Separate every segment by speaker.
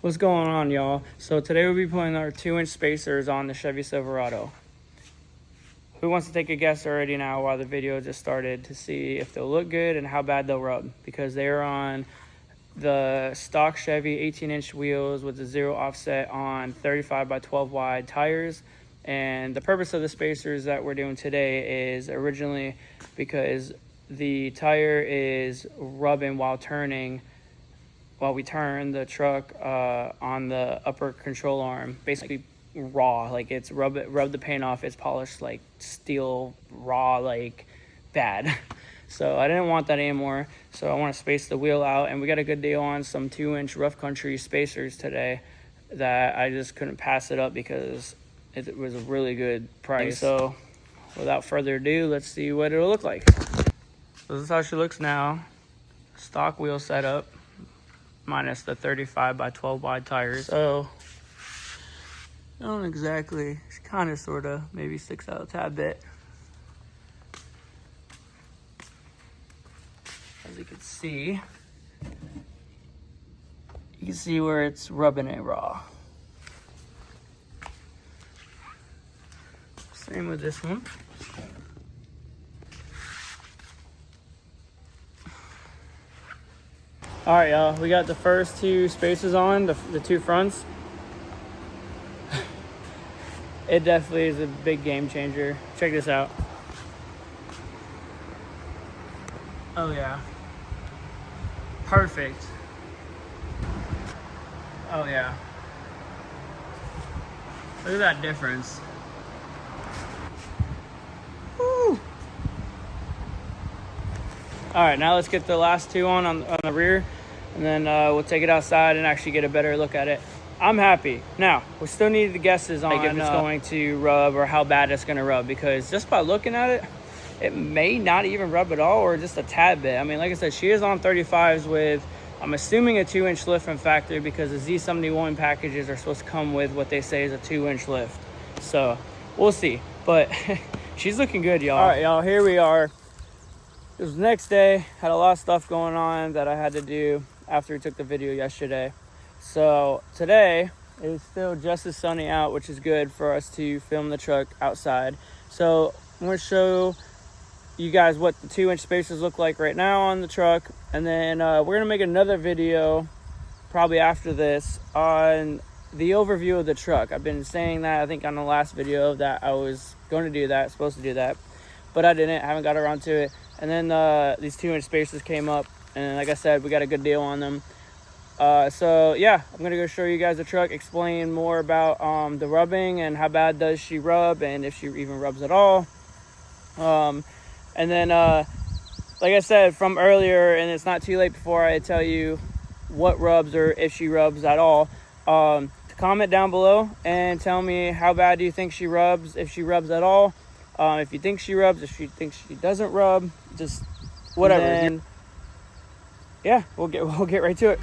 Speaker 1: What's going on, y'all? So today we'll be putting our 2-inch spacers on the Chevy Silverado. Who wants to take a guess already now while the video just started to see if they'll look good and how bad they'll rub? Because they're on the stock Chevy 18-inch wheels with a 0 offset on 35 by 12 wide tires. And the purpose of the spacers that we're doing today is originally because the tire is rubbing while we turn the truck on the upper control arm, basically raw, like it's rub the paint off, it's polished like steel, raw, like bad. So I didn't want that anymore, so I want to space the wheel out, and we got a good deal on some 2-inch rough country spacers today that I just couldn't pass it up because it was a really good price. So without further ado, let's see what it'll look like. So this is how she looks now. Stock wheel setup minus the 35 by 12 wide tires. So I don't exactly, she kind of sort of maybe sticks out a tad bit. As you can see where it's rubbing it raw. Same with this one. All right, y'all, we got the first 2 spacers on, the 2 fronts. It definitely is a big game changer. Check this out. Oh yeah. Perfect. Oh yeah. Look at that difference. Woo. All right, now let's get the last 2 on the rear, and then we'll take it outside and actually get a better look at it. I'm happy. Now, we still need the guesses on if it's going to rub or how bad it's going to rub, because just by looking at it, it may not even rub at all or just a tad bit. I mean, like I said, she is on 35s with, I'm assuming, a 2-inch lift from factory, because the Z71 packages are supposed to come with what they say is a 2-inch lift. So we'll see, but she's looking good, y'all. All right, y'all, here we are. It was the next day. Had a lot of stuff going on that I had to do after we took the video yesterday. So today is still just as sunny out, which is good for us to film the truck outside. So I'm going to show you guys what the 2-inch spacers look like right now on the truck, and then we're going to make another video probably after this on the overview of the truck. I've been saying that, I think, on the last video that I was going to do that, supposed to do that, but I haven't got around to it. And then these 2-inch spacers came up, and like I said, we got a good deal on them. So yeah, I'm gonna go show you guys the truck, explain more about the rubbing and how bad does she rub, and if she even rubs at all. And then like I said from earlier, and it's not too late before I tell you what rubs or if she rubs at all, comment down below and tell me how bad do you think she rubs, if she rubs at all, if you think she rubs, if you think she doesn't rub, just whatever. And yeah, we'll get right to it.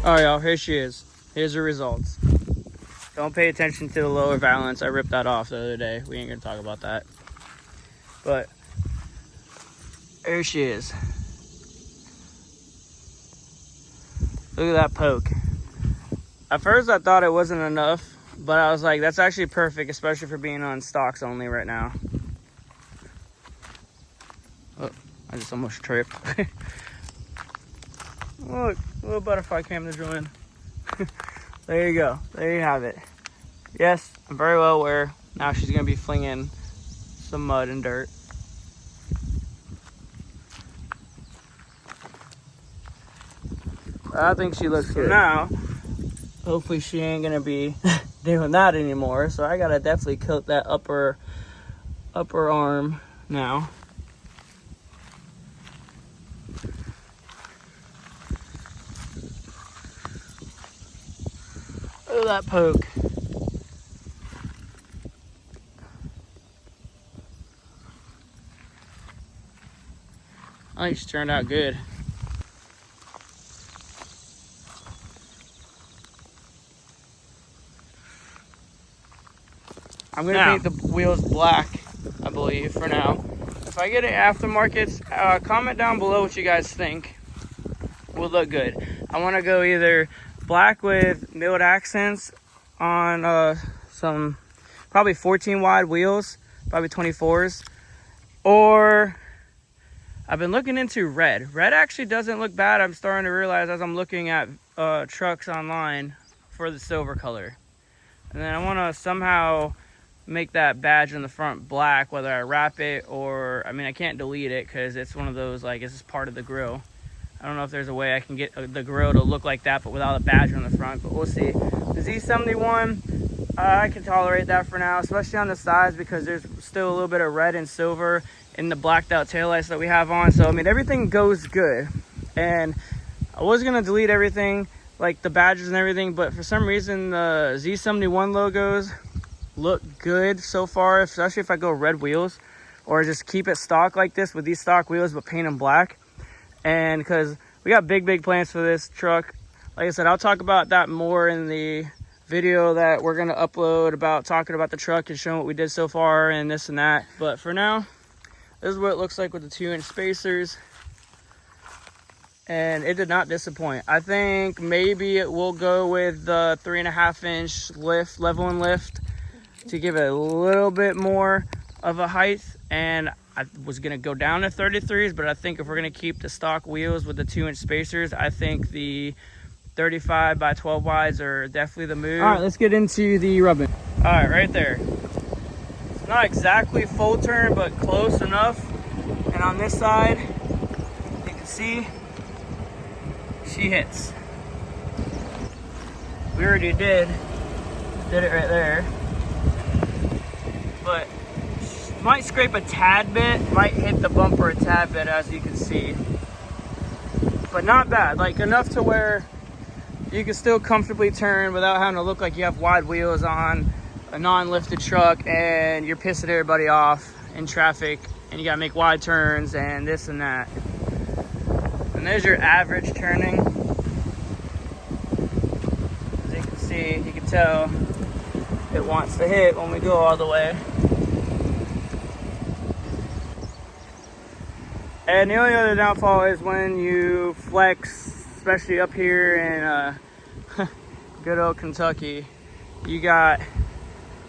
Speaker 1: All right, y'all, here she is. Here's the results. Don't pay attention to the lower valance. I ripped that off the other day. We ain't gonna talk about that. But there she is. Look at that poke. At first I thought it wasn't enough, but I was like, that's actually perfect, especially for being on stocks only right now. Oh, I just almost tripped. Look, little butterfly came to join. there you go. There you have it. Yes, I'm very well aware. Now she's gonna be flinging some mud and dirt. I think she looks good. Now, hopefully she ain't gonna be doing that anymore. So I gotta definitely coat that upper arm now. Look at that poke. I think she turned out good. I'm gonna paint the wheels black, I believe, for now. If I get it aftermarket, comment down below what you guys think will look good. I wanna go either black with milled accents on some probably 14 wide wheels, probably 24s, or I've been looking into red. Red actually doesn't look bad. I'm starting to realize as I'm looking at trucks online for the silver color. And then I wanna somehow make that badge in the front black, whether I wrap it or, I mean, I can't delete it because it's one of those, like, it's just part of the grill. I don't know if there's a way I can get the grill to look like that, but without a badge on the front, but we'll see. The Z71, I can tolerate that for now, especially on the sides because there's still a little bit of red and silver in the blacked out taillights that we have on. So, I mean, everything goes good. And I was gonna delete everything, like the badges and everything, but for some reason, the Z71 logos look good so far, especially if I go red wheels or just keep it stock like this with these stock wheels but paint them black. And because we got big plans for this truck, like I said, I'll talk about that more in the video that we're going to upload about talking about the truck and showing what we did so far and this and that. But for now, this is what it looks like with the 2-inch spacers, and it did not disappoint. I think maybe it will go with the 3.5-inch lift, level and lift, to give it a little bit more of a height. And I was gonna go down to 33s, but I think if we're gonna keep the stock wheels with the 2-inch spacers, I think the 35 by 12 wides are definitely the move. All right, let's get into the rubbing. All right, right there. It's not exactly full turn, but close enough. And on this side, you can see she hits. We already did it right there. But might scrape a tad bit, might hit the bumper a tad bit, as you can see. But not bad, like enough to where you can still comfortably turn without having to look like you have wide wheels on a non-lifted truck and you're pissing everybody off in traffic and you gotta make wide turns and this and that. And there's your average turning. As you can see, you can tell it wants to hit when we go all the way. And the only other downfall is when you flex, especially up here in good old Kentucky. You got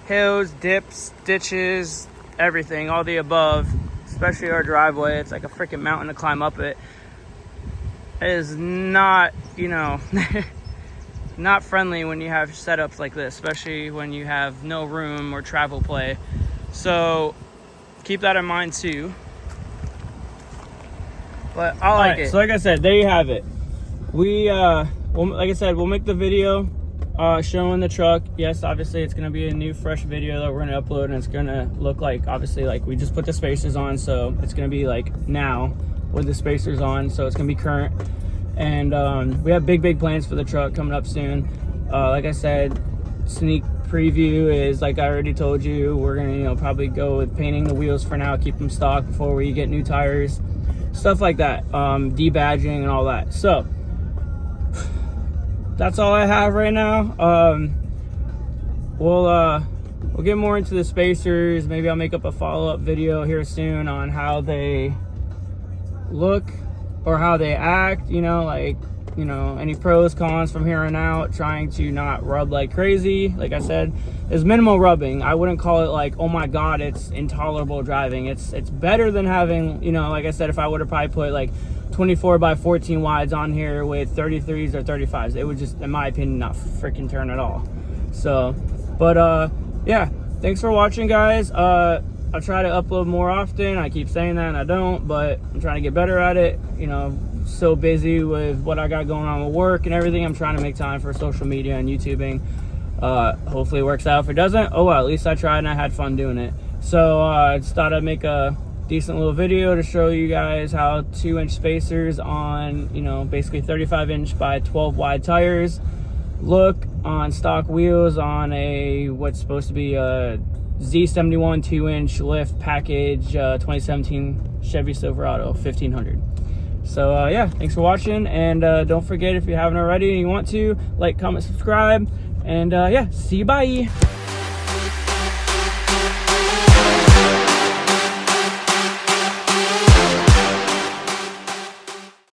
Speaker 1: hills, dips, ditches, everything, all the above, especially our driveway. It's like a freaking mountain to climb up it. It is not, you know, not friendly when you have setups like this, especially when you have no room or travel play. So keep that in mind too. But I like it. So like I said, there you have it. We, like I said, we'll make the video showing the truck. Yes, obviously it's going to be a new, fresh video that we're going to upload, and it's going to look like, obviously, like we just put the spacers on, so it's going to be like now with the spacers on, so it's going to be current. And we have big plans for the truck coming up soon. Like I said, sneak preview is, like I already told you, we're going to, you know, probably go with painting the wheels for now, keep them stock before we get new tires. Stuff like that, debadging and all that. So that's all I have right now. We'll get more into the spacers. Maybe I'll make up a follow-up video here soon on how they look or how they act, you know, like, you know, any pros, cons from here on out, trying to not rub like crazy. Like I said, there's minimal rubbing. I wouldn't call it like, oh my God, it's intolerable driving. It's better than having, you know, like I said, if I would have probably put like 24 by 14 wides on here with 33s or 35s. It would just, in my opinion, not freaking turn at all. So, but yeah, thanks for watching, guys. I try to upload more often. I keep saying that and I don't, but I'm trying to get better at it. You know, so busy with what I got going on with work and everything. I'm trying to make time for social media and YouTubing. Hopefully it works out. If it doesn't, oh well, at least I tried and I had fun doing it. So I just thought I'd make a decent little video to show you guys how 2-inch spacers on, you know, basically 35-inch by 12 wide tires look on stock wheels on a what's supposed to be a Z71 2-inch lift package 2017 Chevy Silverado 1500. So yeah, thanks for watching, and don't forget, if you haven't already and you want to, like, comment, subscribe, and yeah, see you, bye.